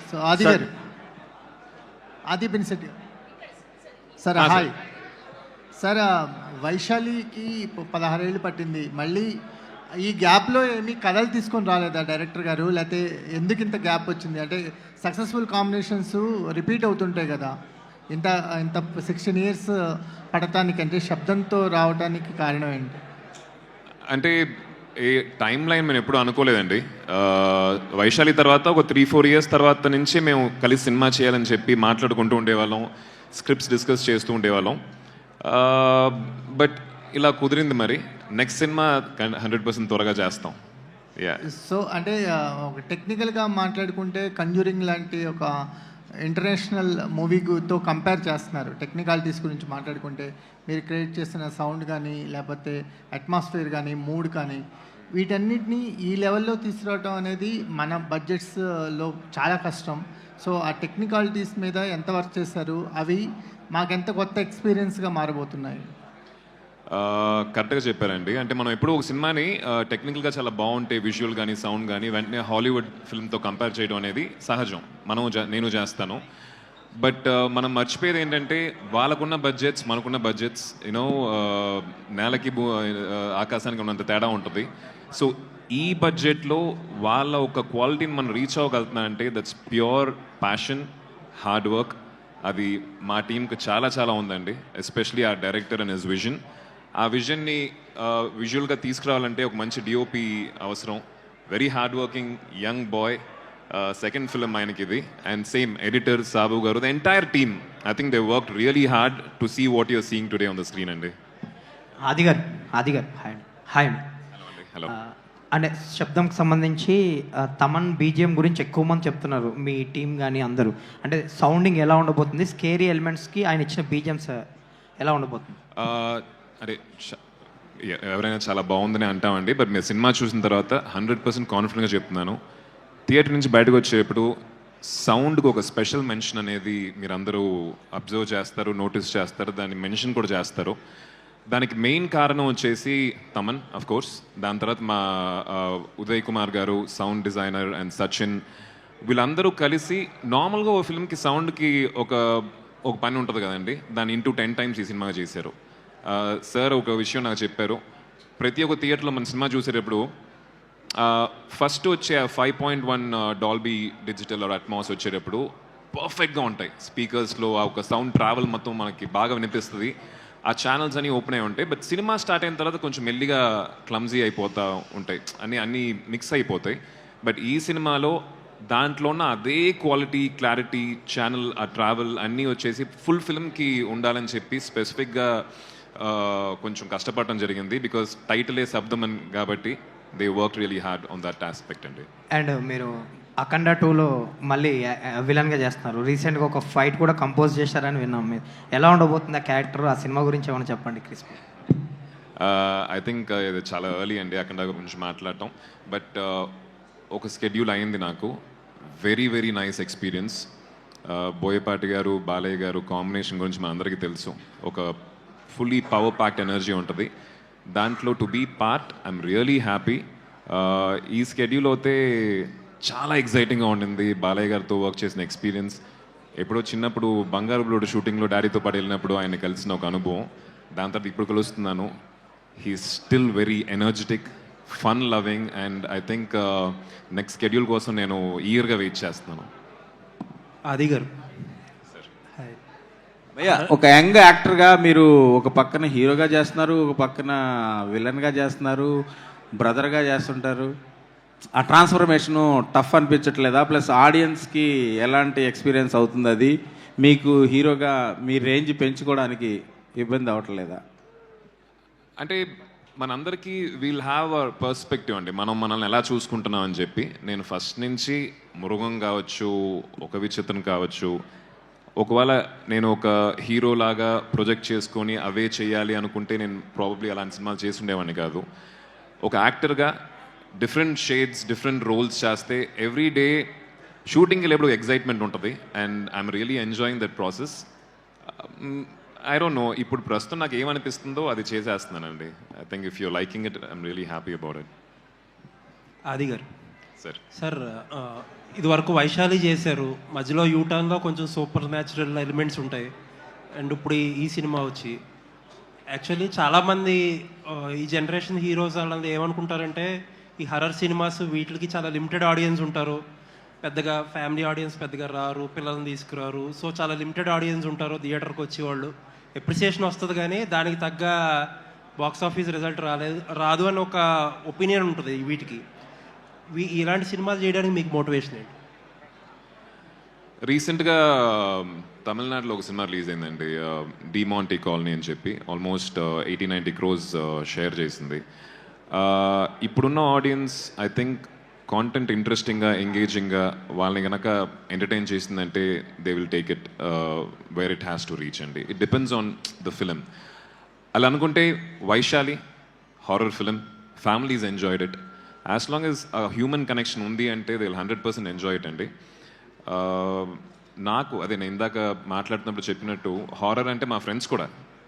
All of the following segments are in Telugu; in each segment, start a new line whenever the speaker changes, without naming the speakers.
సో ఆది గారు, ఆది పినిశెట్టి సార్, హాయ్ సార్. వైశాలికి 16 ఏళ్ళు పట్టింది. మళ్ళీ ఈ గ్యాప్లో ఏమీ కథలు తీసుకొని రాలేదా డైరెక్టర్ గారు? లేకపోతే ఎందుకు ఇంత గ్యాప్ వచ్చింది? అంటే సక్సెస్ఫుల్ కాంబినేషన్స్ రిపీట్ అవుతుంటాయి కదా, ఇంత ఇంత 16 ఇయర్స్ పడటానికి, అంటే శబ్దంతో రావడానికి కారణం ఏంటి?
అంటే ఏ టైం లైన్ మేము ఎప్పుడు అనుకోలేదండి. వైశాలి తర్వాత ఒక 3-4 ఇయర్స్ తర్వాత నుంచి మేము కలిసి సినిమా చేయాలని చెప్పి మాట్లాడుకుంటూ ఉండేవాళ్ళం, స్క్రిప్ట్స్ డిస్కస్ చేస్తూ ఉండేవాళ్ళం. బట్ ఇలా కుదిరింది. మరి నెక్స్ట్ సినిమా 100% త్వరగా చేస్తాం.
సో అంటే ఒక టెక్నికల్గా మాట్లాడుకుంటే కంజూరింగ్ లాంటి ఒక ఇంటర్నేషనల్ మూవీతో కంపేర్ చేస్తున్నారు. టెక్నికాలిటీస్ గురించి మాట్లాడుకుంటే మీరు క్రియేట్ చేసిన సౌండ్ కానీ, లేకపోతే అట్మాస్ఫియర్ కానీ, మూడ్ కానీ, వీటన్నిటినీ ఈ లెవెల్లో తీసుకురావడం అనేది మన బడ్జెట్స్లో చాలా కష్టం. సో ఆ టెక్నికాలిటీస్ మీద ఎంత వర్క్ చేశారు? అవి మాకెంత కొత్త ఎక్స్పీరియన్స్గా మారబోతున్నాయి?
కరెక్ట్గా చెప్పారండి. అంటే మనం ఎప్పుడు ఒక సినిమాని టెక్నికల్గా చాలా బాగుంటే, విజువల్ కానీ, సౌండ్ కానీ, వెంటనే హాలీవుడ్ ఫిల్మ్తో కంపేర్ చేయడం అనేది సహజం. నేను చేస్తాను. బట్ మనం మర్చిపోయేది ఏంటంటే వాళ్ళకున్న బడ్జెట్స్, మనకున్న బడ్జెట్స్ నేలకి ఆకాశానికి ఉన్నంత తేడా ఉంటుంది. సో ఈ బడ్జెట్లో వాళ్ళ ఒక క్వాలిటీని మనం రీచ్ అవ్వగలుగుతున్నా అంటే that's pure passion, hard work. అది మా టీంకి చాలా చాలా ఉందండి. ఎస్పెషలీ ఆ డైరెక్టర్ అండ్ హిస్ విజన్. ఆ విజన్ని విజువల్గా తీసుకురావాలంటే ఒక మంచి డిఓపి అవసరం. Very hard working young boy. Second film ఆయనకి ఇది. అండ్ సేమ్ ఎడిటర్ సాబు గారు, the entire team, I think they worked really hard to see what you're seeing today on the screen అండి.
ఆది గారు హాయ్ అండి.
హలో.
అంటే శబ్దంకి సంబంధించి తమన్ బీజిఎం గురించి ఎక్కువ మంది చెప్తున్నారు, మీ టీం కానీ అందరూ. అంటే సౌండింగ్ ఎలా ఉండబోతుంది, స్కేరీ ఎలిమెంట్స్కి ఆయన ఇచ్చిన బీజిఎమ్స్ ఎలా ఉండబోతుంది?
అంటే ఎవరైనా చాలా బాగుందని అంటామండి. బట్ మీరు సినిమా చూసిన తర్వాత 100% కాన్ఫిడెంట్గా చెప్తున్నాను, థియేటర్ నుంచి బయటకు వచ్చేటప్పుడు సౌండ్కి ఒక స్పెషల్ మెన్షన్ అనేది మీరు అందరూ అబ్జర్వ్ చేస్తారు, నోటీస్ చేస్తారు, దాన్ని మెన్షన్ కూడా చేస్తారు. దానికి మెయిన్ కారణం వచ్చేసి తమన్, అఫ్ కోర్స్. దాని తర్వాత మా ఉదయ్ కుమార్ గారు, సౌండ్ డిజైనర్, అండ్ సచిన్, వీళ్ళందరూ కలిసి నార్మల్గా ఒక ఫిల్మ్కి సౌండ్కి ఒక పని ఉంటుంది కదండి, దాన్ని ఇంటూ 10 టైమ్స్ ఈ సినిమాగా చేశారు. సార్ ఒక విషయం నాకు చెప్పారు. ప్రతి ఒక్క థియేటర్లో మన సినిమా చూసేటప్పుడు ఫస్ట్ వచ్చే 5.1 డాల్బీ డిజిటల్ ఆర్ అట్మాస్ వచ్చేటప్పుడు పర్ఫెక్ట్గా ఉంటాయి. స్పీకర్స్లో ఆ ఒక సౌండ్ ట్రావెల్ మొత్తం మనకి బాగా వినిపిస్తుంది. ఆ ఛానల్స్ అన్నీ ఓపెన్ అయి ఉంటాయి. బట్ సినిమా స్టార్ట్ అయిన తర్వాత కొంచెం మెల్లిగా క్లమ్జీ అయిపోతూ ఉంటాయి, అన్నీ మిక్స్ అయిపోతాయి. బట్ ఈ సినిమాలో దాంట్లో ఉన్న అదే క్వాలిటీ, క్లారిటీ, ఛానల్, ఆ ట్రావెల్ అన్నీ వచ్చేసి ఫుల్ ఫిల్మ్కి ఉండాలని చెప్పి స్పెసిఫిక్గా కొంచెం కష్టపడటం జరిగింది. బికాస్ టైటిలే శబ్దం అని కాబట్టి they work really hard on that aspect అండి.
అండ్ మీరు అఖండ 2లో మళ్ళీ విలన్గా చేస్తున్నారు. రీసెంట్గా ఒక ఫైట్ కూడా కంపోజ్ చేశారని విన్నాం. మీరు ఎలా ఉండబోతుంది ఆ క్యారెక్టర్? ఆ సినిమా గురించి ఏమైనా చెప్పండి క్రిస్పీ.
ఐ థింక్ ఇది చాలా ఎర్లీ అండి అఖండ గురించి మాట్లాడటం. బట్ ఒక స్కెడ్యూల్ అయింది నాకు. Very very nice experience. Boyapati గారు, బాలయ్య గారు కాంబినేషన్ గురించి మన అందరికీ తెలుసు. ఒక ఫుల్లీ పవర్ ప్యాక్డ్ ఎనర్జీ ఉంటుంది దాంట్లో. To be part, I'm really happy. ఈ స్కెడ్యూల్ అయితే చాలా ఎక్సైటింగ్గా ఉండింది. బాలయ్య గారితో వర్క్ చేసిన ఎక్స్పీరియన్స్, ఎప్పుడో చిన్నప్పుడు బంగారు బ్లూడ్ షూటింగ్లో డాడీతో పాటు వెళ్ళినప్పుడు ఆయన కలిసిన ఒక అనుభవం. దాని తర్వాత ఇప్పుడు కలుస్తున్నాను. He still very energetic, fun loving, and I think next schedule కోసం నేను ఈగర్గా వెయిట్ చేస్తున్నాను.
ఆది గారు, ఒక యంగ్ యాక్టర్గా మీరు ఒక పక్కన హీరోగా చేస్తున్నారు, ఒక పక్కన విలన్గా చేస్తున్నారు, బ్రదర్గా చేస్తుంటారు. ఆ ట్రాన్స్ఫర్మేషను టఫ్ అనిపించట్లేదా? ప్లస్ ఆడియన్స్కి ఎలాంటి ఎక్స్పీరియన్స్ అవుతుంది అది? మీకు హీరోగా మీ రేంజ్ పెంచుకోవడానికి ఇబ్బంది అవ్వట్లేదా?
అంటే మనందరికీ వీల్ హ్యావ్ అ పర్స్పెక్టివ్ అండి, మనల్ని ఎలా చూసుకుంటున్నాం అని చెప్పి. నేను ఫస్ట్ నుంచి మృగం కావచ్చు, ఒక విచిత్రం కావచ్చు, ఒకవేళ నేను ఒక హీరోలాగా ప్రొజెక్ట్ చేసుకొని అవే చేయాలి అనుకుంటే నేను ప్రాబబ్లీ అలాంటి సినిమాలు చేసి ఉండేవాడిని కాదు. ఒక యాక్టర్గా డిఫరెంట్ షేడ్స్, డిఫరెంట్ రోల్స్ చేస్తే ఎవ్రీ డే షూటింగ్కి వెళ్ళేప్పుడు ఎగ్జైట్మెంట్ ఉంటుంది. And I'm really enjoying that process. I don't know, ఇప్పుడు ప్రస్తుతం నాకు ఏమనిపిస్తుందో అది చేసేస్తున్నానండి. I think if you're liking it, I'm really happy about it.
Adi garu,
sir
sir ఇది వరకు వైశాలి చేశారు, మధ్యలో యూటర్న్లో కొంచెం సూపర్ న్యాచురల్ ఎలిమెంట్స్ ఉంటాయి, అండ్ ఇప్పుడు ఈ సినిమా వచ్చి యాక్చువల్లీ చాలామంది ఈ జనరేషన్ హీరోస్ వాళ్ళంతా ఏమనుకుంటారంటే ఈ హర్రర్ సినిమాస్ వీటికి చాలా లిమిటెడ్ ఆడియన్స్ ఉంటారు, పెద్దగా ఫ్యామిలీ ఆడియన్స్ పెద్దగా రారు, పిల్లల్ని తీసుకురారు, సో చాలా లిమిటెడ్ ఆడియన్స్ ఉంటారు థియేటర్కి వచ్చేవాళ్ళు, ఎప్రిసియేషన్ వస్తుంది కానీ దానికి తగ్గ బాక్స్ ఆఫీస్ రిజల్ట్ రాదు అని ఒక ఒపీనియన్ ఉంటుంది వీటికి. ఇలాంటి సినిమాలు చేయడానికి మీకు మోటివేషన్ ఏంటి?
రీసెంట్గా తమిళనాడులో ఒక సినిమా రిలీజ్ అయిందండి, డిమాంటీ కాలనీ అని చెప్పి, ఆల్మోస్ట్ 80-90 crores షేర్ చేసింది. ఇప్పుడున్న ఆడియన్స్ ఐ థింక్ కాంటెంట్ ఇంట్రెస్టింగ్గా ఎంగేజింగ్గా వాళ్ళని కనుక ఎంటర్టైన్ చేసిందంటే they will take it where it has to reach అండి. It depends on the film. అలా అనుకుంటే Vaishali horror film, families enjoyed it. As long as human connection ఉంది అంటే దే విల్ 100% ఎంజాయ్ ఇట్ అండి. నాకు అదే నేను ఇందాక మాట్లాడుతున్నప్పుడు చెప్పినట్టు హారర్ అంటే మా ఫ్రెండ్స్ కూడా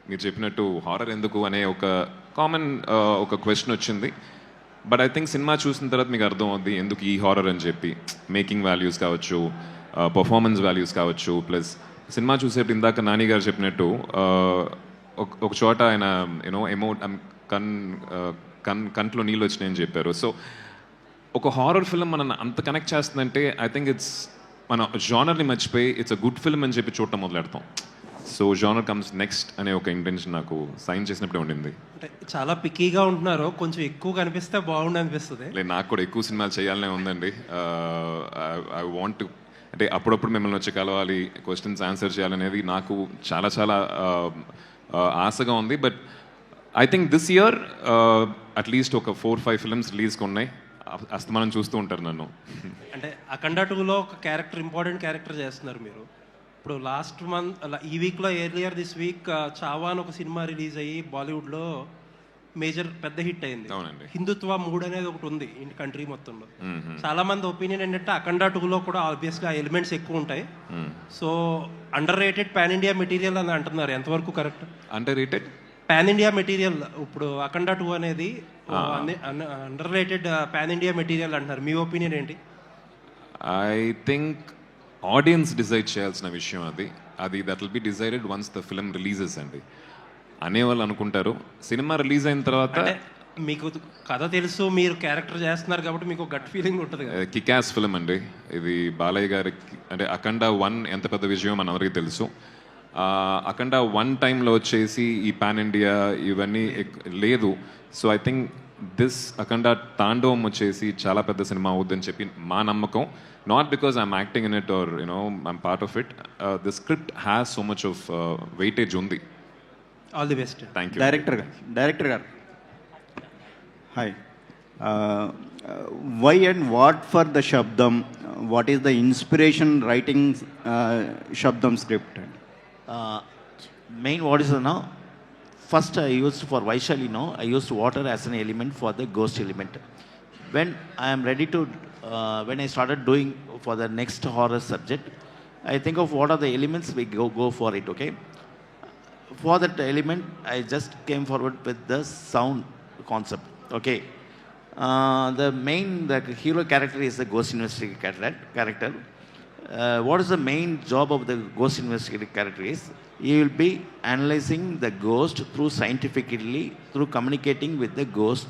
మీరు చెప్పినట్టు హారర్ ఎందుకు అనే ఒక కామన్ ఒక క్వశ్చన్ వచ్చింది. బట్ ఐ థింక్ సినిమా చూసిన తర్వాత మీకు అర్థం అవుద్ది ఎందుకు ఈ హారర్ అని చెప్పి. మేకింగ్ వాల్యూస్ కావచ్చు, పర్ఫార్మెన్స్ వాల్యూస్ కావచ్చు, ప్లస్ సినిమా చూసేప్పుడు ఇందాక నాని గారు చెప్పినట్టు ఒక చోట ఆయన కంట్లో నీళ్ళు వచ్చినాయని చెప్పారు. సో ఒక హారర్ ఫిల్మ్ మన అంత కనెక్ట్ చేస్తుందంటే ఐ థింక్ ఇట్స్ మన జానర్ని మర్చిపోయి ఇట్స్ అ గుడ్ ఫిల్మ్ అని చెప్పి చూడటం మొదలెడతాం. సో జానర్ కమ్స్ నెక్స్ట్ అనే ఒక ఇంటెన్షన్ నాకు సైన్ చేసినప్పుడే ఉండింది.
అంటే చాలా పిక్కీగా ఉంటున్నారు, కొంచెం ఎక్కువ కనిపిస్తే బాగుండు అనిపిస్తుంది.
లేదు, నాకు కూడా ఎక్కువ సినిమాలు చేయాలనే ఉందండి. ఐ వాంట్ అంటే అప్పుడప్పుడు మిమ్మల్ని వచ్చి కలవాలి, క్వశ్చన్స్ ఆన్సర్ చేయాలనేది నాకు చాలా చాలా ఆశగా ఉంది. But I think this year at least ఒక 4-5 ఫిల్మ్స్ రిలీజ్కి ఉన్నాయి. అస్తమానం చూస్తూ ఉంటారు నన్ను.
అంటే అఖండ 2లో ఒక క్యారెక్టర్, ఇంపార్టెంట్ క్యారెక్టర్ చేస్తున్నారు మీరు. ఇప్పుడు లాస్ట్ మంత్ ఈ వీక్లో ఎర్లియర్ దిస్ వీక్ చావా అని ఒక సినిమా రిలీజ్ అయ్యి బాలీవుడ్లో మేజర్ పెద్ద హిట్ అయింది.
అవునండి.
హిందుత్వ 3 అనేది ఒకటి ఉంది కంట్రీ మొత్తంలో. చాలా మంది ఒపీనియన్ ఏంటంటే అఖండ 2లో కూడా ఆబ్వియస్గా ఎలిమెంట్స్ ఎక్కువ ఉంటాయి. So under rated pan India material అని అంటున్నారు, ఎంతవరకు correct?
Under rated
pan India material, ఇప్పుడు అఖండ 2 అనేది under rated pan India material అంటున్నారు, మీ ఒపీనియన్ ఏంటి?
ఐ థింక్ ఆడియన్స్ డిసైడ్ చేయాల్సిన విషయం అది that will be decided once the film releases అండి. అనేవాళ్ళు అనుకుంటారు సినిమా రిలీజ్ అయిన తర్వాత.
మీకు కథ తెలుసు, మీరు క్యారెక్టర్ చేస్తున్నారు కాబట్టి మీకు గట్ ఫీలింగ్ ఉంటుంది కదా.
కికాస్ ఫిల్మ్ అండి ఇది. బాలయ్య గారికి అంటే అఖండ 1 ఎంత పెద్ద విజయం మన ఎవరికి తెలుసు. అఖండ 1 టైంలో వచ్చేసి ఈ పాన్ ఇండియా ఇవన్నీ లేదు. So I think this Akhanda Tandavam వచ్చేసి చాలా పెద్ద సినిమా అవుద్దని చెప్పి మా నమ్మకం. Not because I'm acting in it or I'm part of it. The script has so much of weightage ఉంది.
All the best.
Thank you.
Director garu hi. Why and what for the Shabdham? What is the inspiration writing Shabdham script?
Main what is now, first I used for Vaishali now, I used water as an element for the ghost element. When I am ready to, when I started doing for the next horror subject, I think of what are the elements, we go for it, okay? For that element, I just came forward with the sound concept, okay? The hero character is the ghost investigator character. What is the main job of the ghost investigator character is, he will be analyzing the ghost scientifically, through communicating with the ghost.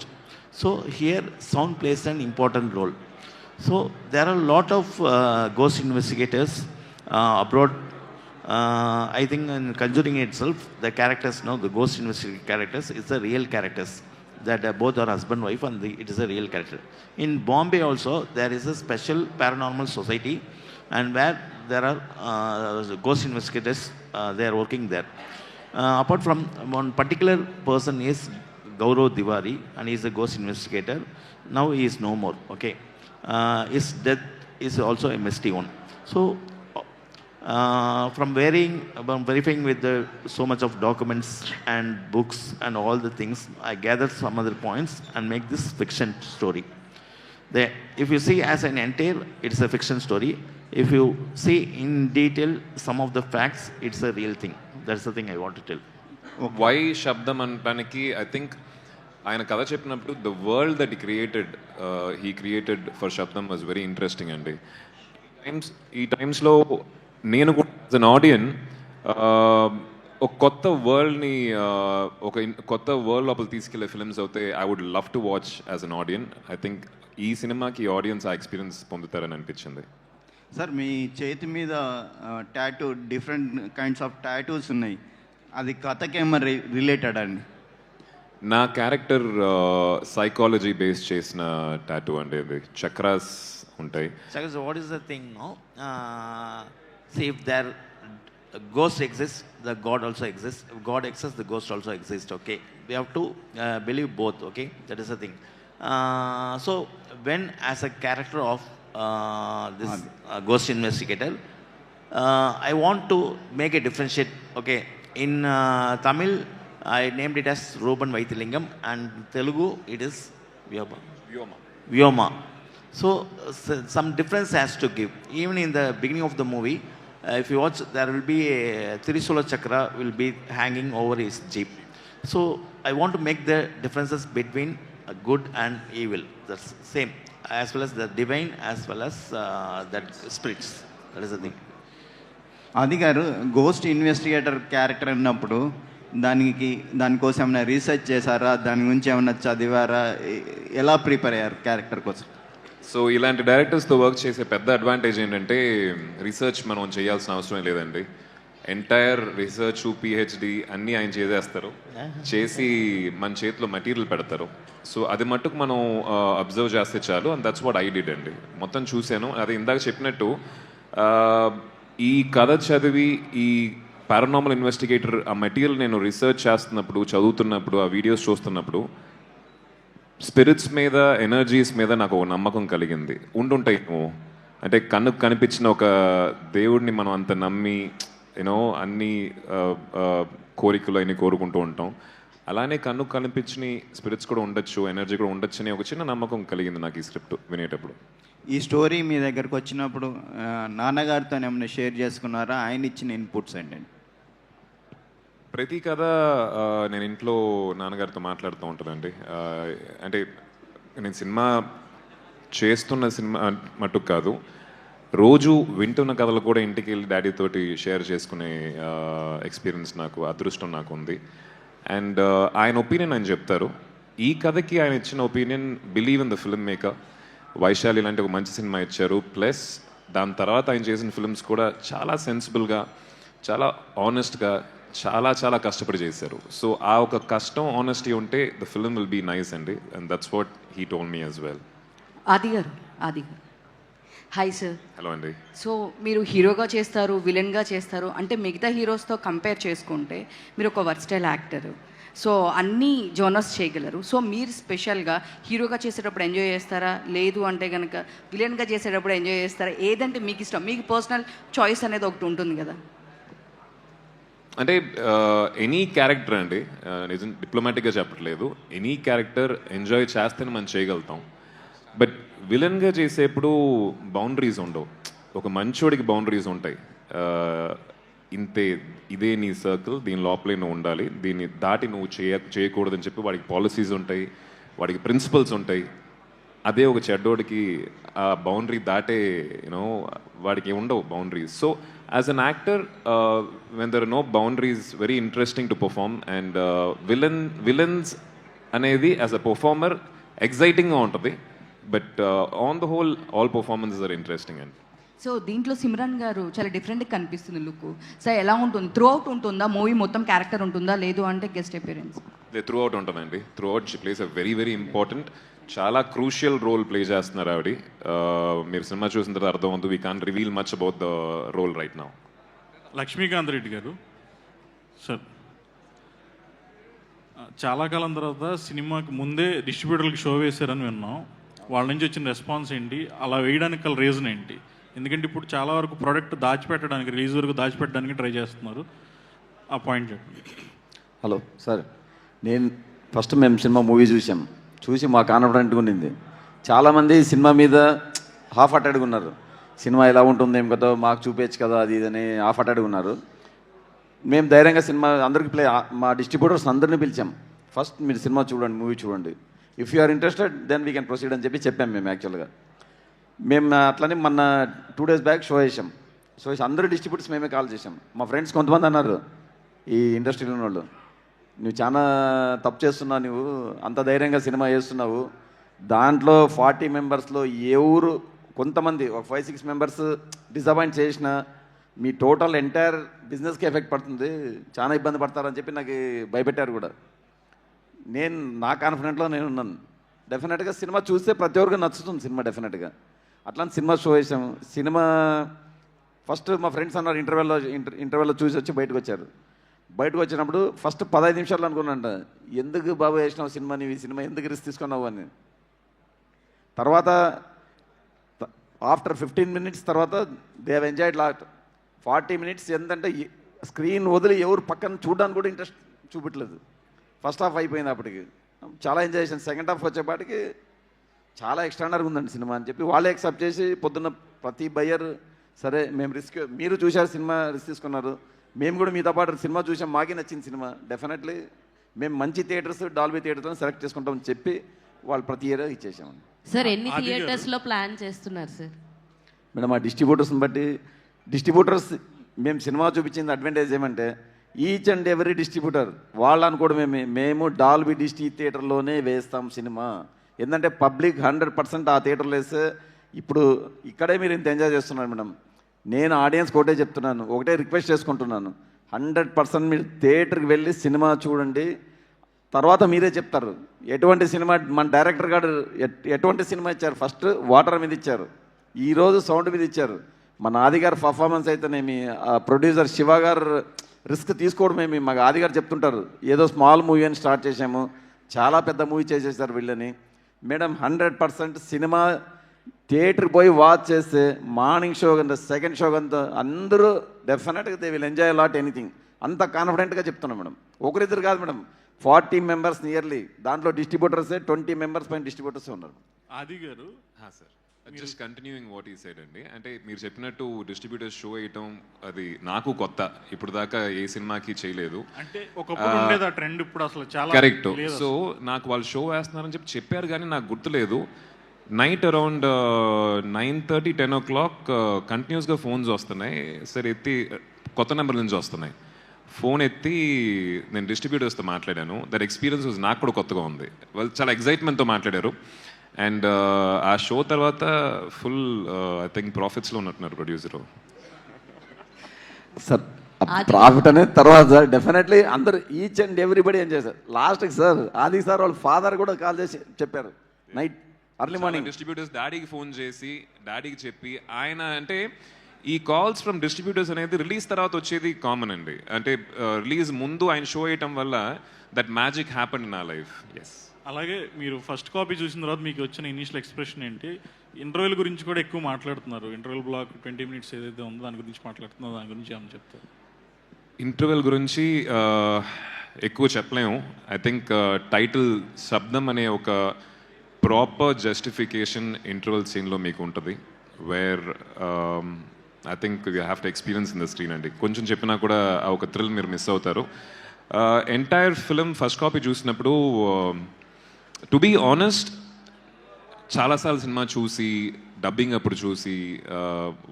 So here sound plays an important role. So there are a lot of ghost investigators abroad. I think in Conjuring itself, the characters now, the ghost investigator characters, is the real characters. That both are husband wife and it is a real character. In Bombay also, there is a special paranormal society, and where there are ghost investigators, they are working there. Apart from one particular person is Gaurav Diwari, and he is a ghost investigator. Now he is no more, okay. His death is also a misty one. So from verifying with so much of documents and books and all the things, I gathered some other points and make this fiction story. If you see as an entire, it's a fiction story. If you see in detail some of the facts, it's a real thing. That's the thing I want to tell.
Why Sabdham అనడానికి ఐ థింక్ ఆయన కథ చెప్పినప్పుడు the world that he created for Sabdham was very interesting అండి. ఈ టైమ్స్లో నేను కూడా యాజ్ అన్ ఆడియన్ ఒక కొత్త వరల్డ్ని కొత్త వరల్డ్ లోపల తీసుకెళ్లే ఫిల్మ్స్ అయితే I would love to watch as an audience. I think ఈ సినిమాకి ఆడియన్స్ ఆ ఎక్స్పీరియన్స్ పొందుతారని అనిపించింది.
సార్ మీ చేతి మీద tattoo different kinds of tattoos ఉన్నాయి, అది కథకేమో రిలేటెడ్ అండి?
నా క్యారెక్టర్ సైకాలజీ బేస్ చేసిన టాటూ అండి. అది చక్రాస్ ఉంటాయి.
So what is the thing, no? See, if there ghost exists, the God also exists. If God exists, the ghost also exists. Okay, we have to believe both. Okay, that is the thing. So when as a character of this ghost investigator, I want to make a differentiate. Okay, in Tamil I named it as Ruban Vaithilingam, and Telugu it is Vyoma. So some difference has to give. Even in the beginning of the movie, if you watch, there will be a Trisula Chakra will be hanging over his jeep. So I want to make the differences between good and evil. That's same, as well as the divine, as well as that spirits. That is the thing.
అది గారు గోస్ట్ ఇన్వెస్టిగేటర్ క్యారెక్టర్ అన్నప్పుడు దానికోసం ఏమైనా రీసెర్చ్ చేశారా? దాని గురించి ఏమైనా చదివారా? ఎలా ప్రిపేర్ అయ్యారు క్యారెక్టర్ కోసం?
సో ఇలాంటి డైరెక్టర్స్తో వర్క్ చేసే పెద్ద అడ్వాంటేజ్ ఏంటంటే రీసెర్చ్ మనం చేయాల్సిన అవసరం లేదండి. ఎంటైర్ రీసెర్చ్ పిహెచ్డి అన్నీ ఆయన చేసేస్తారు, చేసి మన చేతిలో మెటీరియల్ పెడతారు. సో అది మట్టుకు మనం అబ్జర్వ్ చేస్తే చాలు. And that's what I did అండి. మొత్తం చూశాను. అదే ఇందాక చెప్పినట్టు ఈ కథ చదివి ఈ పారానార్మల్ ఇన్వెస్టిగేటర్ ఆ మెటీరియల్ నేను రీసెర్చ్ చేస్తున్నప్పుడు, చదువుతున్నప్పుడు, ఆ వీడియోస్ చూస్తున్నప్పుడు స్పిరిట్స్ మీద, ఎనర్జీస్ మీద నాకు ఒక నమ్మకం కలిగింది. ఉండుంటాయి అంటే కన్నుకు కనిపించిన ఒక దేవుడిని మనం అంత నమ్మి అన్ని కోరికలు అన్ని కోరుకుంటూ ఉంటాం. అలానే కన్నుకు కనిపించిన స్పిరిట్స్ కూడా ఉండొచ్చు, ఎనర్జీ కూడా ఉండొచ్చు అని ఒక చిన్న నమ్మకం కలిగింది నాకు ఈ స్క్రిప్ట్ వినేటప్పుడు.
ఈ స్టోరీ మీ దగ్గరకు వచ్చినప్పుడు నాన్నగారితో ఏమైనా షేర్ చేసుకున్నారా? ఆయన ఇచ్చిన ఇన్పుట్స్ ఏంటండి?
ప్రతి కథ నేను ఇంట్లో నాన్నగారితో మాట్లాడుతూ ఉంటానండి. అంటే నేను సినిమా మట్టుకు కాదు, రోజు వింటున్న కథలు కూడా ఇంటికి వెళ్ళి డాడీతోటి షేర్ చేసుకునే ఎక్స్పీరియన్స్ అదృష్టం నాకు ఉంది. అండ్ ఆయన ఒపీనియన్ ఆయన చెప్తారు. ఈ కథకి ఆయన ఇచ్చిన opinion, believe in the film maker. Vaishali లాంటి ఒక మంచి సినిమా ఇచ్చారు. ప్లస్ దాని తర్వాత ఆయన చేసిన ఫిల్మ్స్ కూడా చాలా సెన్సిబుల్గా, చాలా ఆనెస్ట్గా, చాలా కష్టపడి చేశారు. సో ఆ ఒక కష్టం, ఆనెస్టీ ఉంటే the film will be nice అండి. And that's what he told me as well.
Adi garu hi sir.
Hello అండి.
సో మీరు హీరోగా చేస్తారు, విలన్గా చేస్తారు, అంటే మిగతా హీరోస్తో కంపేర్ చేసుకుంటే మీరు ఒక వర్స్టైల్ యాక్టర్. సో అన్ని జోనర్స్ చేయగలరు. సో మీరు స్పెషల్గా హీరోగా చేసేటప్పుడు ఎంజాయ్ చేస్తారా, లేదు అంటే కనుక విలన్గా చేసేటప్పుడు ఎంజాయ్ చేస్తారా? ఏదంటే మీకు ఇష్టం? మీకు పర్సనల్ చాయిస్ అనేది ఒకటి ఉంటుంది కదా.
అంటే ఎనీ క్యారెక్టర్ అండి, నిజం డిప్లొమాటిక్గా చెప్పట్లేదు, ఎనీ క్యారెక్టర్ ఎంజాయ్ చేస్తేనే మనం చేయగలుగుతాం. బట్ విలన్గా చేసేప్పుడు బౌండరీస్ ఉండవు. ఒక మంచోడికి బౌండరీస్ ఉంటాయి. ఇదే నీ సర్కిల్, దీని లోపలే నువ్వు ఉండాలి, దీన్ని దాటి నువ్వు చేయకూడదని చెప్పి వాడికి పాలసీస్ ఉంటాయి, వాడికి ప్రిన్సిపల్స్ ఉంటాయి. అదే ఒక చెడ్డోడికి ఆ బౌండరీ దాటే వాడికి ఉండవు boundaries. So as an actor, when there are no boundaries, very interesting to perform. And villains అనేది యాజ్ అ పర్ఫార్మర్ ఎగ్జైటింగ్గా ఉంటుంది. But on the whole all performances are interesting అండి.
సో దీంట్లో సిమ్రాన్ గారు చాలా డిఫరెంట్గా కనిపిస్తుంది లుక్. సో ఎలా ఉంటుంది? త్రూ అవుట్ ఉంటుందా? మూవీ మొత్తం క్యారెక్టర్ ఉంటుందా, లేదు అంటే గెస్ట్ అపియరెన్స్?
త్రూ అవుట్ ఉంటుందండి. Throughout she plays a very very important, చాలా క్రూషియల్ రోల్ ప్లే చేస్తున్నారు ఆవిడ. మీరు సినిమా చూసిన తర్వాత అర్థం అవుతుంది. We can't reveal much about the role right now.
Lakshmikant Reddy garu sir, చాలా కాలం తర్వాత సినిమాకి ముందే డిస్ట్రిబ్యూటర్లకు షో వేశారని విన్నాం. వాళ్ళ నుంచి వచ్చిన రెస్పాన్స్ ఏంటి? అలా వేయడానికి గల రీజన్ ఏంటి? ఎందుకంటే ఇప్పుడు చాలా వరకు ప్రోడక్ట్ దాచిపెట్టడానికి, రిలీజ్ వరకు దాచిపెట్టడానికి ట్రై చేస్తున్నారు. ఆ పాయింట్ చెప్పండి.
హలో సార్, మేము సినిమా మూవీ చూసి మాకు కాన్ఫిడెంట్గా ఉండింది. చాలామంది సినిమా మీద హాఫ్ హార్టెడ్గా ఉన్నారు. సినిమా ఎలా ఉంటుంది ఏం కదా, మాకు చూపించచ్చు కదా, అది ఇదని హాఫ్ హార్టెడ్గా ఉన్నారు. మేము ధైర్యంగా సినిమా అందరికి మా డిస్ట్రిబ్యూటర్స్ అందరినీ పిలిచాం. ఫస్ట్ మీరు సినిమా చూడండి, మూవీ చూడండి. If you are interested then we can proceed అని చెప్పాం మేము. యాక్చువల్గా మేము అట్లనే మొన్న 2 days బ్యాక్ షో చేసాం. అందరూ డిస్ట్రిబ్యూటర్స్ మేమే కాల్ చేసాం. మా ఫ్రెండ్స్ కొంతమంది అన్నారు, ఈ ఇండస్ట్రీలో ఉన్న వాళ్ళు, నువ్వు చాలా తప్పు చేస్తున్నావు, నువ్వు అంత ధైర్యంగా సినిమా చేస్తున్నావు, దాంట్లో 40 మెంబర్స్లో ఎవరు కొంతమంది ఒక 5-6 మెంబర్స్ డిసప్పాయింట్ చేసిన మీ టోటల్ ఎంటైర్ బిజినెస్కి ఎఫెక్ట్ పడుతుంది, చాలా ఇబ్బంది పడతారని చెప్పి నాకు భయపెట్టారు కూడా. నేను నా కాన్ఫిడెంట్లో నేను ఉన్నాను. డెఫినెట్గా సినిమా చూస్తే ప్రతి ఒక్కరికి నచ్చుతుంది సినిమా డెఫినెట్గా. అట్లాంటి సినిమా షో వేసాము. సినిమా ఫస్ట్ మా ఫ్రెండ్స్ అన్నారు ఇంటర్వెల్లో చూసి వచ్చి బయటకు వచ్చారు. బయటకు వచ్చినప్పుడు ఫస్ట్ 15 నిమిషాలు అనుకున్నాంట, ఎందుకు బాబు వేసినావు సినిమా, నీవు ఈ సినిమా ఎందుకు రిస్క్ తీసుకున్నావు అని. తర్వాత ఆఫ్టర్ 15 minutes తర్వాత they have enjoyed lot. 40 minutes ఏంటంటే స్క్రీన్ వదిలి ఎవరు పక్కన చూడడానికి కూడా ఇంట్రెస్ట్ చూపెట్టలేదు. ఫస్ట్ హాఫ్ అయిపోయింది అప్పటికి, చాలా ఎంజాయ్ చేశాను. సెకండ్ హాఫ్ వచ్చేపాటికి చాలా ఎక్స్ట్రానర్గా ఉందండి సినిమా అని చెప్పి వాళ్ళే యాక్సెప్ట్ చేసి పొద్దున్న ప్రతి బయ్యర్ సరే మేము మీరు చూశారు సినిమా, రిస్క్ తీసుకున్నారు, మేము కూడా మీతో పాటు సినిమా చూసాం, మాకే నచ్చింది సినిమా, డెఫినెట్లీ మేము మంచి థియేటర్స్ డాల్బీ థియేటర్స్లో సెలెక్ట్ చేసుకుంటామని చెప్పి వాళ్ళు ప్రతి ఇయర్ ఇచ్చేసామండి.
సార్ ఎన్ని థియేటర్స్లో ప్లాన్ చేస్తున్నారు సార్?
మేడం ఆ డిస్ట్రిబ్యూటర్స్ని బట్టి డిస్ట్రిబ్యూటర్స్ మేము సినిమా చూపించింది అడ్వాంటేజ్ ఏమంటే ఈచ్ అండ్ ఎవరీ డిస్ట్రిబ్యూటర్ వాళ్ళు అనుకోవడం మేము డాల్బీ థియేటర్లోనే వేస్తాం సినిమా. ఎందుకంటే పబ్లిక్ 100% ఆ థియేటర్లో వేస్తే ఇప్పుడు ఇక్కడే మీరు ఇంత ఎంజాయ్ చేస్తున్నారు మేడం. నేను ఆడియన్స్ ఒకటే చెప్తున్నాను, ఒకటే రిక్వెస్ట్ చేసుకుంటున్నాను, 100% మీరు థియేటర్కి వెళ్ళి సినిమా చూడండి, తర్వాత మీరే చెప్తారు ఎటువంటి సినిమా. మన డైరెక్టర్ గారు ఎటువంటి సినిమా ఇచ్చారు, ఫస్ట్ వాటర్ మీద ఇచ్చారు, ఈరోజు సౌండ్ మీద ఇచ్చారు. మన ఆది గారు పర్ఫార్మెన్స్ అయితేనేమి, ప్రొడ్యూసర్ శివ గారు రిస్క్ తీసుకోవడమేమి, మాకు ఆది గారు చెప్తుంటారు ఏదో స్మాల్ మూవీ అని స్టార్ట్ చేసాము, చాలా పెద్ద మూవీ చేసేసారు వీళ్ళని. మేడం 100% సినిమా థియేటర్కి పోయి వాచ్ చేస్తే మార్నింగ్ షో కంటే సెకండ్ షో కంతా అందరూ డెఫినెట్గా they will enjoy lot anything. అంత కాన్ఫిడెంట్గా చెప్తున్నాం మేడం. ఒకరిద్దరు కాదు మేడం, 40 members నియర్లీ. దాంట్లో డిస్ట్రిబ్యూటర్సే 20 members పైన డిస్ట్రిబ్యూటర్స్ ఉన్నారు.
ఆది garu
sir just continuing what ఈ సైడ్ అండి, అంటే మీరు చెప్పినట్టు డిస్ట్రిబ్యూటర్స్ షో వేయటం అది నాకు కొత్త, ఇప్పుడు దాకా ఏ సినిమాకి చేయలేదు.
అంటే ఒకప్పుడు ఉండేది ఆ ట్రెండ్, ఇప్పుడు అసలు చాలా
కరెక్ట్. సో నాకు వాళ్ళు షో వేస్తున్నారని చెప్పారు కానీ నాకు గుర్తులేదు. నైట్ అరౌండ్ 9:30, 10 o'clock కంటిన్యూస్గా ఫోన్స్ వస్తున్నాయి. సరే ఎత్తి కొత్త నెంబర్ నుంచి వస్తున్నాయి. ఫోన్ ఎత్తి నేను డిస్ట్రిబ్యూటర్స్తో మాట్లాడాను. దట్ ఎక్స్పీరియన్స్ నాకు కూడా కొత్తగా ఉంది. వాళ్ళు చాలా ఎగ్జైట్మెంట్తో మాట్లాడారు. అండ్ ఆ షో తర్వాత ఫుల్ ఐ థింక్ ప్రాఫిట్స్లో ఉన్నట్టున్నారు ప్రొడ్యూసర్
సార్. ప్రాఫిట్ అనేది తర్వాత డెఫినెట్లీ అందరు ఈచ్ అండ్ ఎవ్రీబడి ఏం చేశారు. లాస్ట్కి సార్ ఆది సార్ వాళ్ళ ఫాదర్ కూడా కాల్ చేసి చెప్పారు నైట్ అర్లీ మార్నింగ్.
డిస్ట్రిబ్యూటర్స్ డాడీకి ఫోన్ చేసి డాడీకి చెప్పి ఆయన అంటే ఈ కాల్స్ ఫ్రమ్ డిస్ట్రిబ్యూటర్స్ అనేది రిలీజ్ తర్వాత వచ్చేది కామన్ అండి. అంటే రిలీజ్ ముందు ఆయన షో వేయటం వల్ల దట్ మ్యాజిక్ హ్యాపెండ్ ఇన్ ఆ లైఫ్. ఎస్.
అలాగే మీరు ఫస్ట్ కాపీ చూసిన తర్వాత మీకు వచ్చిన ఇనిషియల్ ఎక్స్ప్రెషన్ ఏంటి? ఇంటర్వ్యూల గురించి కూడా ఎక్కువ మాట్లాడుతున్నారు. ఇంటర్వ్యూల్ బ్లాక్ 20 minutes ఏదైతే ఉందో దాని గురించి మాట్లాడుతున్నారు, దాని గురించి ఏమని చెప్తారు?
ఇంటర్వెల్ గురించి ఎక్కువ చెప్పలేము. ఐ థింక్ టైటిల్ శబ్దం అనే ఒక ప్రాపర్ జస్టిఫికేషన్ ఇంటర్వెల్ సీన్లో మీకు ఉంటుంది. Where I think you have to experience in the screen అండి. కొంచెం చెప్పినా కూడా ఆ ఒక థ్రిల్ మీరు మిస్ అవుతారు. ఎంటైర్ ఫిలిం ఫస్ట్ కాపీ చూసినప్పుడు టు బీ ఆనెస్ట్ చాలాసార్లు సినిమా చూసి డబ్బింగ్ అప్పుడు చూసి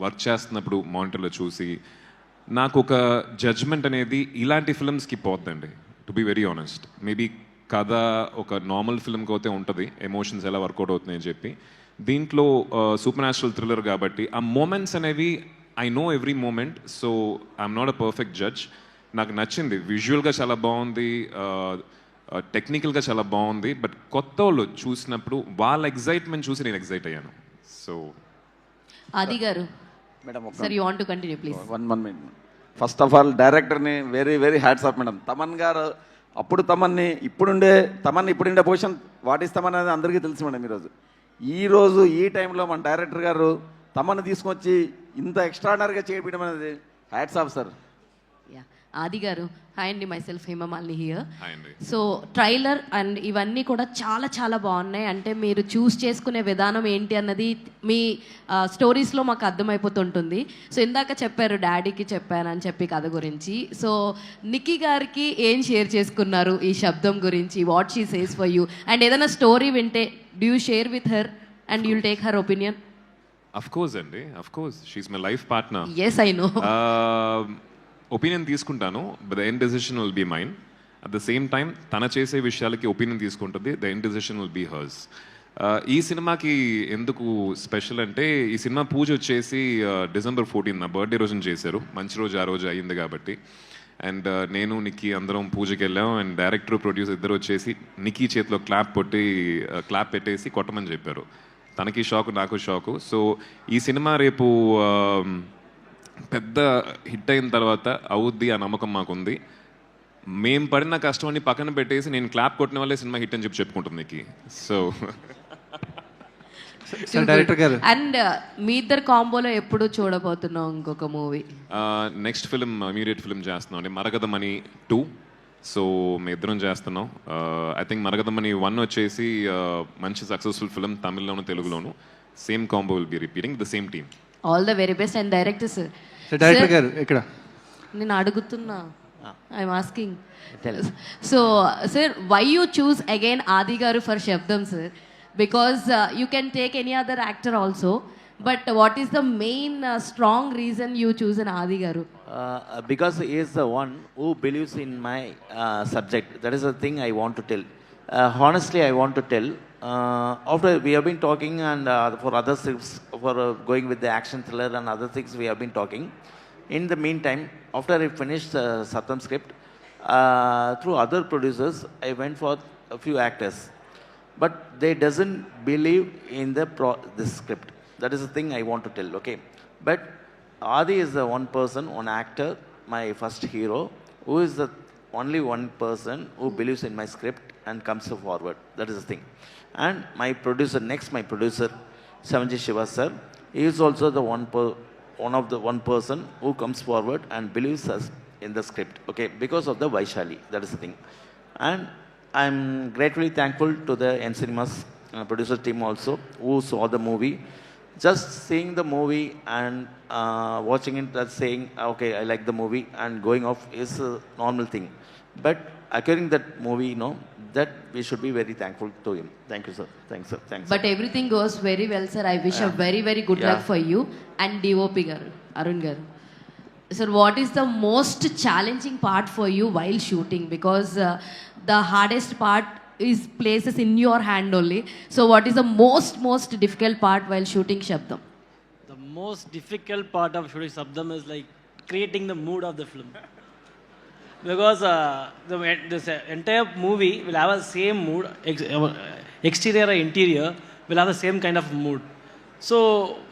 వర్క్ చేస్తున్నప్పుడు మానిటర్లో చూసి నాకు ఒక జడ్జ్మెంట్ అనేది ఇలాంటి ఫిల్మ్స్కి పోద్దండి. To be very honest, maybe కథ ఒక నార్మల్ ఫిల్మ్కి అయితే ఉంటుంది, ఎమోషన్స్ ఎలా వర్కౌట్ అవుతున్నాయని చెప్పి. దీంట్లో సూపర్ న్యాచురల్ థ్రిల్లర్ కాబట్టి ఆ మూమెంట్స్ అనేవి I know every moment. So I'm not a perfect judge. నాకు నచ్చింది, విజువల్గా చాలా బాగుంది, టెక్నికల్గా చాలా బాగుంది. బట్ కొత్త వాళ్ళు చూసినప్పుడు వాళ్ళ ఎగ్జైట్మెంట్ చూసి నేను ఎగ్జైట్ అయ్యాను. So
Adi garu
madam
sir you want to continue please.
One minute. First of all డైరెక్టర్ని very very hats off madam. Thaman garu అప్పుడు ఇప్పుడుండే పొజిషన్ వాట్ ఈస్ తమన్ అనేది అందరికీ తెలుసు మేడం. ఈరోజు ఈ టైంలో మన డైరెక్టర్ గారు తమను తీసుకొచ్చి ఇంత ఎక్స్ట్రాడనరీగా చేయడం అనేది హ్యాట్స్ ఆఫ్ సార్.
ఆది గారు, హాయ్ అండి, myself Hemamalini here.
Hi అండి.
సో ట్రైలర్ అండ్ ఇవన్నీ కూడా చాలా చాలా బాగున్నాయి. అంటే మీరు చూస్ చేసుకునే విధానం ఏంటి అన్నది మీ స్టోరీస్లో మాకు అర్థమైపోతుంటుంది. సో ఇందాక చెప్పారు డాడీకి చెప్పానని చెప్పి కథ గురించి. సో నిక్కీ గారికి ఏం షేర్ చేసుకున్నారు ఈ శబ్దం గురించి, what she says for you, and ఏదైనా స్టోరీ వింటే do you share with her and you'll take her opinion?
Of course అండి, of course, she's my life partner.
Yes, I know.
Opinion తీసుకుంటాను, but the end decision will be mine. At the same time తన చేసే విషయాలకి ఒపీనియన్ తీసుకుంటుంది, the end decision will be hers. ఈ సినిమాకి ఎందుకు స్పెషల్ అంటే, ఈ సినిమా పూజ వచ్చేసి December 14 నా బర్త్డే రోజున చేశారు. మంచి రోజు ఆ రోజు అయ్యింది కాబట్టి. అండ్ నేను నిక్కీ అందరం పూజకి వెళ్ళాం. అండ్ డైరెక్టర్ ప్రొడ్యూసర్ ఇద్దరు వచ్చేసి నిక్కీ చేతిలో క్లాప్ పెట్టేసి కొట్టమని చెప్పారు. తనకి షాకు, నాకు షాకు. సో ఈ సినిమా రేపు పెద్ద హిట్ అయిన తర్వాత అవుద్ది ఆ నమ్మకం మాకుంది. మేము పడిన కష్టం పక్కన పెట్టేసి నేను క్లాప్ కొట్టిన వాళ్ళే సినిమా హిట్ అని చెప్పుకుంటుంది నీకు. సో
డైరెక్టర్ గారు,
అండ్ మీ ఇద్దరు కాంబోలో ఎప్పుడు చూడబోతున్నాం ఇంకొక movie?
Next film, immediate film చేస్తున్నాం అండి, మరగదమణి 2. సో మేము ఇద్దరం చేస్తున్నాం. ఐ థింక్ మరగదమణి 1 వచ్చేసి మంచి సక్సెస్ఫుల్ ఫిలిం, తమిళ్లోను తెలుగులోను. Same combo will be repeating, the same team.
All the very best. And director sir,
director గారు ఇక్కడ
నేను అడుగుతున్నా, I'm asking. So sir, why you choose again Aadhi garu for Sabdham sir? Because you can take any other actor also, but what is the main strong reason you choose on Aadhi garu?
Because he is the one who believes in my subject. That is the thing I want to tell. Honestly, I want to tell. After we have been talking, and for other scripts, for going with the action thriller and other things, we have been talking. In the meantime, after I finished Satyam script, through other producers, I went for a few actors, but they doesn't believe in this script. That is the thing I want to tell. Okay, but Adi is the one person, one actor, my first hero, who is the only one person who believes in my script and comes forward. That is the thing. And my producer, my producer, Savanji Shiva sir, he is also the one person who comes forward and believes us in the script. Okay, because of the Vaishali. That is the thing. And I'm gratefully thankful to the N Cinemas producer team also, who saw the movie. Just seeing the movie and watching it, that's saying, okay, I like the movie, and going off is a normal thing. But acquiring that movie, that we should be very thankful to him. Thank you, sir. Thanks, sir. Thanks.
But everything goes very well, sir. I wish a very, very good luck for you and DOP garu, Arun garu. Sir, what is the most challenging part for you while shooting? Because the hardest part is places in your hand only. So what is the most difficult part while shooting Shabdam?
The most difficult part of shooting Shabdam is like creating the mood of the film. Because this entire movie will have the same mood, exterior or interior will have the same kind of mood. So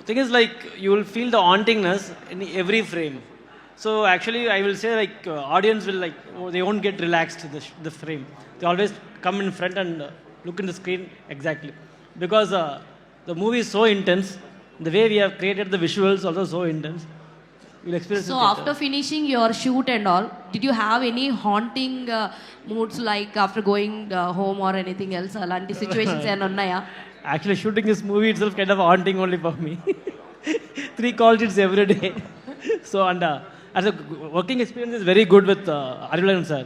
thing is like you will feel the hauntingness in every frame. So actually I will say like audience will like, they won't get relaxed in the frame. They always come in front and look in the screen exactly. Because the movie is so intense, the way we have created the visuals also so intense. You'll experience
So
it
after finishing your shoot and all, did you have any haunting moods like after going home or anything else? Alanti situations and unnaya?
Actually shooting this movie itself kind of haunting only for me. 3 call sheets every day. So and as a working experience is very good with Arilan sir.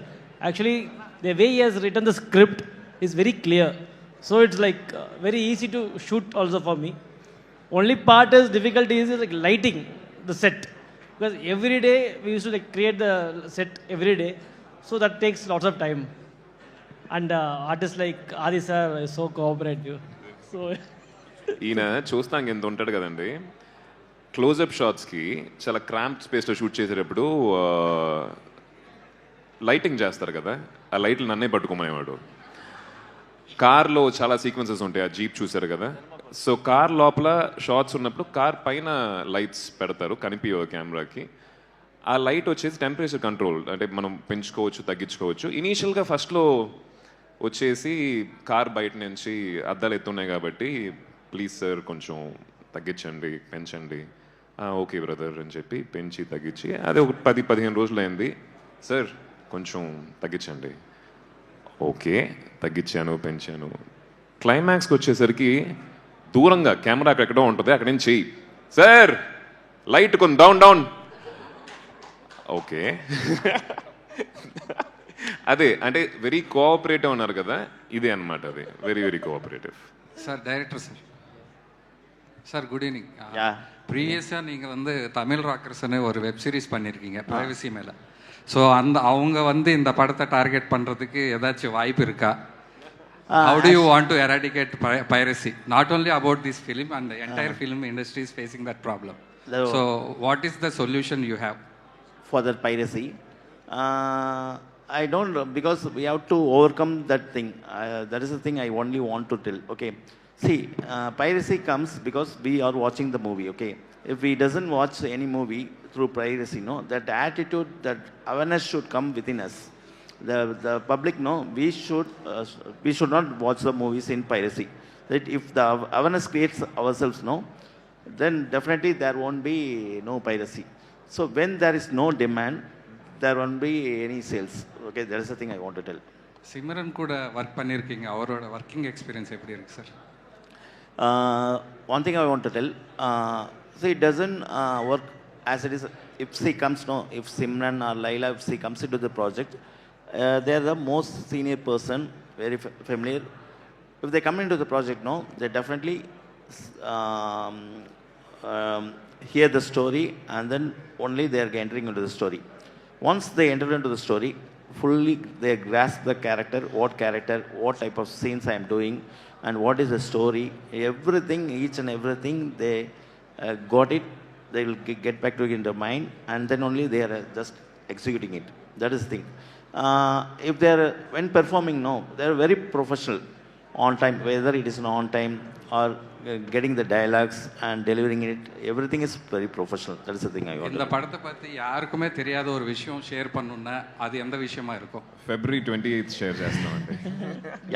Actually the way he has written the script is very clear. So it's like very easy to shoot also for me. Only part is difficulty is like lighting the set. Because every day we used to like create the set every day. So that takes lots of time. And artists like Adi sir is so cooperative. So
ఈయన చూస్తాం ఎంత ఉంటాడు కదండి, క్లోజప్ షాట్స్కి చాలా క్రాంప్ స్పేస్లో షూట్ చేసేటప్పుడు లైటింగ్ చేస్తారు కదా, ఆ లైట్లు నన్నే పట్టుకోమనేవాడు. కార్లో చాలా సీక్వెన్సెస్ ఉంటాయి, ఆ జీప్ చూసారు కదా. సో కార్ లోపల షార్ట్స్ ఉన్నప్పుడు కార్ పైన లైట్స్ పెడతారు, కనిపించవు కెమెరాకి. ఆ లైట్ వచ్చేసి టెంపరేచర్ కంట్రోల్, అంటే మనం పెంచుకోవచ్చు తగ్గించుకోవచ్చు. ఇనీషియల్గా ఫస్ట్లో వచ్చేసి కార్ బయట నుంచి అద్దాలు ఎత్తున్నాయి కాబట్టి ప్లీజ్ సార్ కొంచెం తగ్గించండి, పెంచండి. ఓకే బ్రదర్ అని చెప్పి పెంచి తగ్గించి అది ఒక 10-15 రోజులు అయింది. సార్ కొంచెం తగ్గించండి. ఓకే, తగ్గించాను, పెంచాను. క్లైమాక్స్కి వచ్చేసరికి దూరంగా కెమెరా ఎక్కడో ఉంటుంది, అక్కడ నుంచి చెయ్యి, సార్ లైట్ కొంచెం డౌన్ డౌన్. ఓకే అదే అంటే వెరీ కోఆపరేటివ్ అన్నారు కదా, ఇదే అనమాట. అది very very cooperative.
Sir director sir sir good evening.
Yeah.
ப்ரீவியஸாக நீங்கள் வந்து தமிழ் ராக்கர்ஸ்னு ஒரு வெப் சீரிஸ் பண்ணியிருக்கீங்க ப்ரைவசி மேலே. ஸோ அவங்க வந்து இந்த படத்தை டார்கெட் பண்ணுறதுக்கு ஏதாச்சும் வாய்ப்பு இருக்கா? How do you want to eradicate piracy? Not only about this film, and the entire film industry is facing that problem. So what is the solution you have
for that piracy? I don't know, because we have to overcome that thing. That is the thing I only want to tell. Okay, see, piracy comes because we are watching the movie. Okay, if we doesn't watch any movie through piracy, no, that attitude, that awareness should come within us. The public, no, we should not watch the movies in piracy. That if the awareness creates ourselves, no, then definitely there won't be no piracy. So when there is no demand, there won't be any sales. Okay, that is the thing I want to tell.
Simran கூட ஒர்க் பண்ணியிருக்கீங்க, அவரோட ஒர்க்கிங் எக்ஸ்பீரியன்ஸ் எப்படி இருக்கு sir?
One thing I want to tell, so it doesn't work as it is. If she comes, no, if Simran or Laila, if she comes into the project, they are the most senior person, very familiar. If they come into the project, no, they definitely hear the story, and then only they are entering into the story. Once they enter into the story, fully they grasp the character, what type of scenes I am doing, and what is the story, everything, each and everything, they got it. They will get back to it in their mind, and then only they are just executing it. That is the thing. If they are, when performing, no, they are very professional on time, whether it is on time or getting the dialogues and delivering it, everything is very professional. That is the thing I want.
இந்த படத்தை பற்றி யாருக்குமே தெரியாத ஒரு விஷயம் ஷேர் பண்ணணும்னா அது எந்த விஷயமா இருக்கும்?
February 28th షేర్ చేస్తామండి.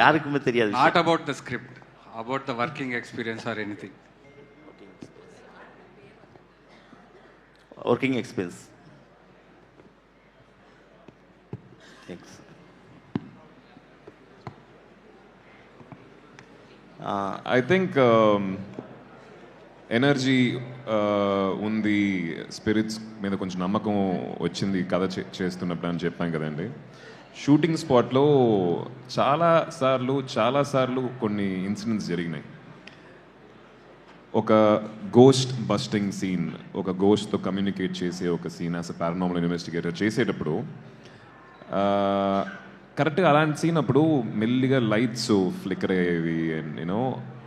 யாருக்குமே தெரியாது.
Not about the script, about the working experience or anything.
Working experience. Thanks.
I think energy ఉంది, స్పిరిట్స్ మీద కొంచెం నమ్మకం వచ్చింది కథ చేస్తున్నప్పుడు అని చెప్పాం కదండి. షూటింగ్ స్పాట్లో చాలాసార్లు కొన్ని ఇన్సిడెంట్స్ జరిగినాయి. ఒక గోస్ట్ బస్టింగ్ సీన్, ఒక గోస్ట్తో కమ్యూనికేట్ చేసే ఒక scene as a paranormal investigator చేసేటప్పుడు కరెక్ట్గా అలాంటి సీన్ అప్పుడు మెల్లిగా లైట్స్ ఫ్లిక్కర్ అయ్యేవి. అండ్ యూనో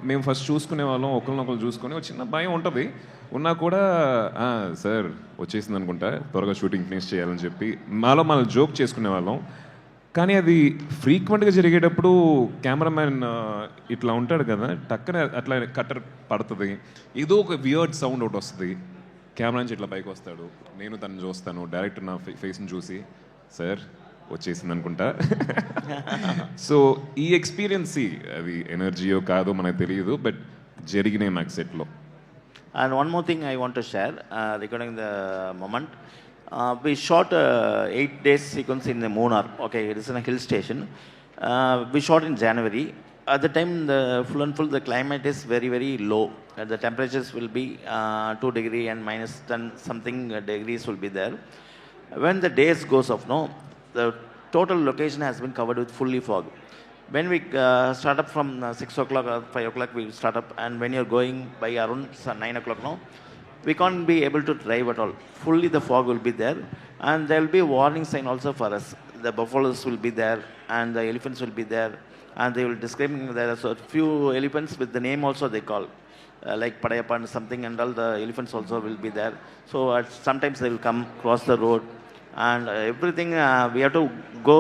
మేము ఫస్ట్ చూసుకునే వాళ్ళం, ఒకరినొకరు చూసుకొని ఒక చిన్న భయం ఉంటుంది. ఉన్నా కూడా సార్ వచ్చేసింది అనుకుంటా, త్వరగా షూటింగ్ ఫినిష్ చేయాలని చెప్పి మనం జోక్ చేసుకునే వాళ్ళం. కానీ అది ఫ్రీక్వెంట్గా జరిగేటప్పుడు కెమెరామ్యాన్ ఇట్లా ఉంటాడు కదా, టక్కన అట్లా కట్టర్ పడుతుంది, ఏదో ఒక వియర్డ్ సౌండ్ ఒకటి వస్తుంది, కెమెరా నుంచి ఇట్లా పైకి వస్తాడు, నేను తను చూస్తాను, డైరెక్టర్ నా ఫేస్ని చూసి సార్ వచ్చేసింది అనుకుంటా. సో ఈ ఎక్స్పీరియన్స్ అది ఎనర్జీయో కాదో మనకు తెలియదు, బట్ జరిగినాయి మాకు సెట్లో.
And one more thing I want to share regarding the moment. We shot 8 days sequence in the Munnar. Okay, it is in a hill station. We shot in January. At the time, the full the climate is very, very low. The temperatures will be 2 degrees and minus 10 something degrees will be there. When the days goes off, no, the total location has been covered with fully fog. When we start up from 6 o'clock or 5 o'clock, we start up, and when you're going by around 9 o'clock, no, we can't be able to drive at all. Fully the fog will be there, and there will be a warning sign also for us. The buffaloes will be there, and the elephants will be there, and they will describe. There are so few elephants with the name also they call, like Padayappa and something, and all the elephants also will be there. So sometimes they will come cross the road, and everything we have to go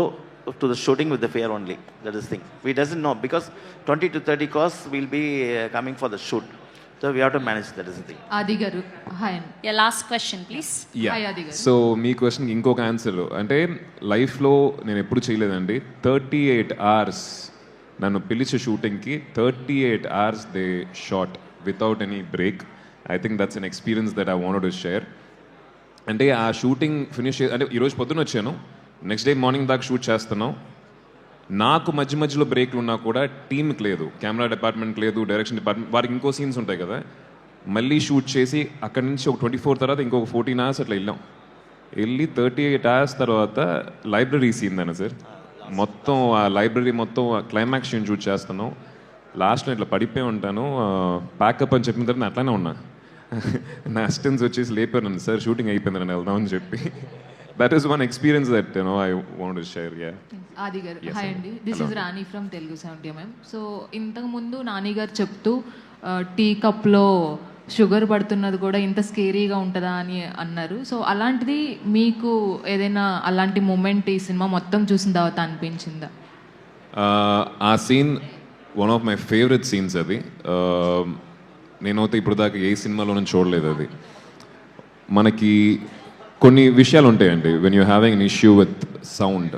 to the shooting with the fear only. That is the thing. We doesn't know, because 20 to 30 cars will be coming for the shoot. So we have to manage. That is the thing.
Adi garu, hi. Your last question, please. Hi, Adi garu.
So మీ క్వశ్చన్కి ఇంకొక ఆన్సర్ అంటే లైఫ్లో నేను ఎప్పుడు చేయలేదండి. 38 hours నన్ను పిలిచే షూటింగ్కి 38 hours they shot without any break. I think that's an experience that I wanted to share. అంటే ఆ షూటింగ్ ఫినిష్ అంటే ఈరోజు పొద్దున వచ్చాను, నెక్స్ట్ డే మార్నింగ్ దాకా షూట్ చేస్తున్నాం. నాకు మధ్య మధ్యలో బ్రేక్లు ఉన్నా కూడా టీంకి లేదు, కెమెరా డిపార్ట్మెంట్కి లేదు, డైరెక్షన్ డిపార్ట్మెంట్, వారికి ఇంకో సీన్స్ ఉంటాయి కదా, మళ్ళీ షూట్ చేసి అక్కడి నుంచి ఒక 24 తర్వాత ఇంకొక 14 hours అట్లా వెళ్ళి 38 hours తర్వాత లైబ్రరీ సీన్ దాన్ని సార్, మొత్తం ఆ లైబ్రరీ మొత్తం క్లైమాక్స్ సీన్ షూట్ చేస్తున్నాం. లాస్ట్లో ఇట్లా పడిపోయి ఉంటాను, ప్యాకప్ అని చెప్పిన తర్వాత నేను అట్లానే ఉన్నా. నా అసిస్టెంట్స్ వచ్చేసి లేపారు నన్ను, సార్ షూటింగ్ అయిపోయింది నన్ను వెళ్దామని చెప్పి. That is one experience that I want to share.
ఆది గారు హాయ్ అండి, this is Rani from Telugu 70mm. So ఇంతకుముందు నాని గారు చెప్తూ టీ కప్లో షుగర్ పడుతున్నది కూడా ఇంత స్కేరీగా ఉంటుందా అని అన్నారు. సో అలాంటిది మీకు ఏదైనా అలాంటి మూమెంట్ ఈ సినిమా మొత్తం చూసిన తర్వాత అనిపించిందా?
ఆ scene one of my favourite scenes అది. నేనైతే ఇప్పుడు దాకా ఏ సినిమాలోనూ చూడలేదు అది. మనకి కొన్ని విషయాలు ఉంటాయండి, when you having an issue with sound,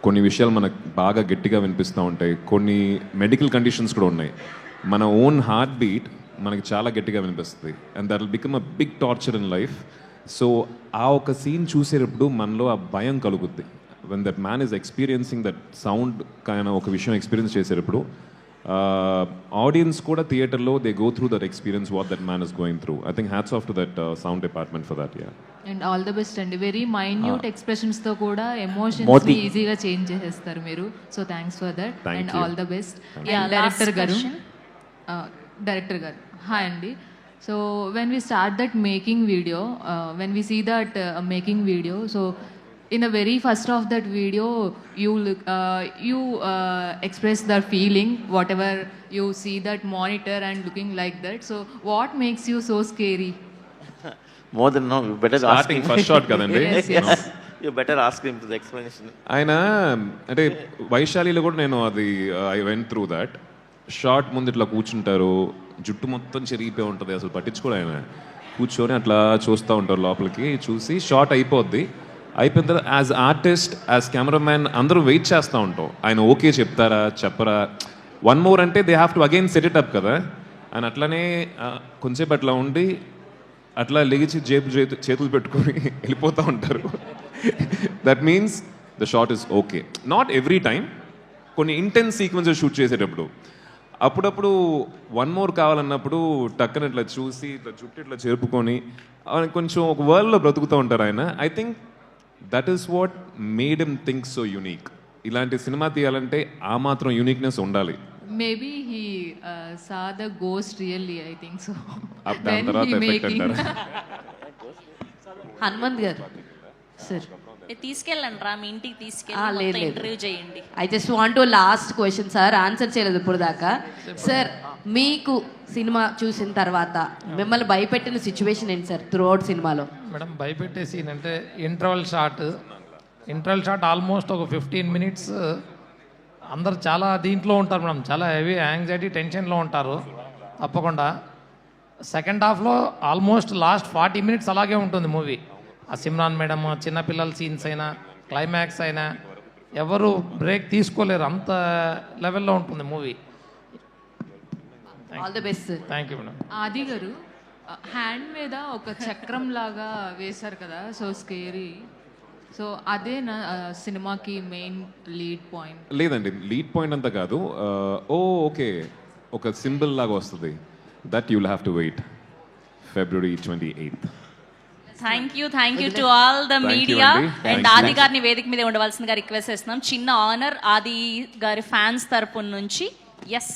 కొన్ని విషయాలు మనకు బాగా గట్టిగా వినిపిస్తూ ఉంటాయి. కొన్ని మెడికల్ కండిషన్స్ కూడా ఉన్నాయి. మన ఓన్ హార్ట్ బీట్ మనకి చాలా గట్టిగా వినిపిస్తుంది, and that will become a big torture in life. So ఆ ఒక సీన్ చూసేటప్పుడు మనలో ఆ భయం కలుగుద్ది. When that man is experiencing that sound కానీ ఒక విషయం ఎక్స్పీరియన్స్ చేసేటప్పుడు ఆడియన్స్ కూడా థియేటర్లో they go through that experience what that man is going through. I think hats off to that sound department for that.
And all the best అండి. వెరీ మైన్యూట్ ఎక్స్ప్రెషన్స్తో కూడా ఎమోషన్స్ ఈజీగా చేంజ్ చేసేస్తారు మీరు. So thanks for that and all the best. Director garu hi అండి. So when we start that making video, when we see that making video, so in the very first of that video you express the feeling whatever you see that monitor and looking like that. So what makes you so scary?
More than no, you better ask him.
First shot kadandi.
Yes. You better ask him to the explanation.
ఆయన అంటే వైశాలిలో కూడా నేను అది I went through that short. ముందు ఇట్లా కూర్చుంటారు, జుట్టు మొత్తం చెరిగిపోయి ఉంటుంది, అసలు పట్టించుకోడు ఆయన. కూర్చొని అట్లా చూస్తూ ఉంటారు, లోపలికి చూసి షార్ట్ అయిపోద్ది. అయిపోయిన తర్వాత యాజ్ ఆర్టిస్ట్, యాజ్ కెమెరామ్యాన్ అందరూ వెయిట్ చేస్తూ ఉంటాం, ఆయన ఓకే చెప్తారా చెప్పరా, వన్ మోర్ అంటే they have to again set it up కదా. ఆయన అట్లానే కొంచెంసేపు అట్లా ఉండి అట్లా లెగిచి చేతులు పెట్టుకొని వెళ్ళిపోతూ ఉంటారు. That means the short is okay. Not every time, కొన్ని ఇంటెన్స్ సీక్వెన్సెస్ షూట్ చేసేటప్పుడు అప్పుడప్పుడు వన్ మోర్ కావాలన్నప్పుడు టక్కన ఇట్లా చూసి ఇట్లా చుట్టూ ఇట్లా చేరుపుకొని ఆయన కొంచెం ఒక వరల్డ్లో బ్రతుకుతూ ఉంటారు ఆయన. I think that is what made him think so unique. ఇలాంటి సినిమా తీయాలంటే ఆ మాత్రం యూనిక్నెస్ ఉండాలి.
Maybe he saw the ghost really, I think so.
దాని తర్వాత ఎఫెక్ట్ అంటారు.
హనుమంత్ గారు సార్
తీసుకెళ్ళండి రా, మీ ఇంటికి తీసుకెళ్ళి ఇంటర్వ్యూ చేయండి.
I just want to last question sir, answer చేయలేదు ఇప్పుడు దాకా. సార్ మీకు సినిమా చూసిన తర్వాత మిమ్మల్ని భయపెట్టిన సిచ్యువేషన్ ఏంటి సార్ త్రూ అవుట్ సినిమాలో?
మేడం భయపెట్టే సీన్ అంటే ఇంటర్వల్ షాట్ ఆల్మోస్ట్ ఒక 15 minutes అందరు చాలా దీంట్లో ఉంటారు మేడం, చాలా హెవీ యాంగ్జైటీ టెన్షన్లో ఉంటారు తప్పకుండా. సెకండ్ హాఫ్లో ఆల్మోస్ట్ లాస్ట్ 40 minutes అలాగే ఉంటుంది మూవీ. ఆ సిమ్రాన్ మేడం, చిన్నపిల్లల సీన్స్ అయినా క్లైమాక్స్ అయినా ఎవరు బ్రేక్ తీసుకోలేరు, అంత లెవెల్లో ఉంటుంది movie.
All the best.
Thank you madam.
ఆది గారు హ్యాండ్ మీద ఒక చక్రం లాగా వేశారు కదా, సో స్కేరీ. సో అదే నా సినిమాకి మెయిన్ లీడ్ పాయింట్?
లేదండి, లీడ్ పాయింట్ అంతా కాదు. ఓకే, ఒక సింబల్ లాగా వస్తుంది. That you will have to wait February 28th.
Thank you to all the media and Adi గారిని వేదిక మీద ఉండవలసిందిగా రిక్వెస్ట్ చేస్తున్నాం. చిన్న ఆనర్ ఆది గారి ఫ్యాన్స్ తరపు నుంచి. ఎస్.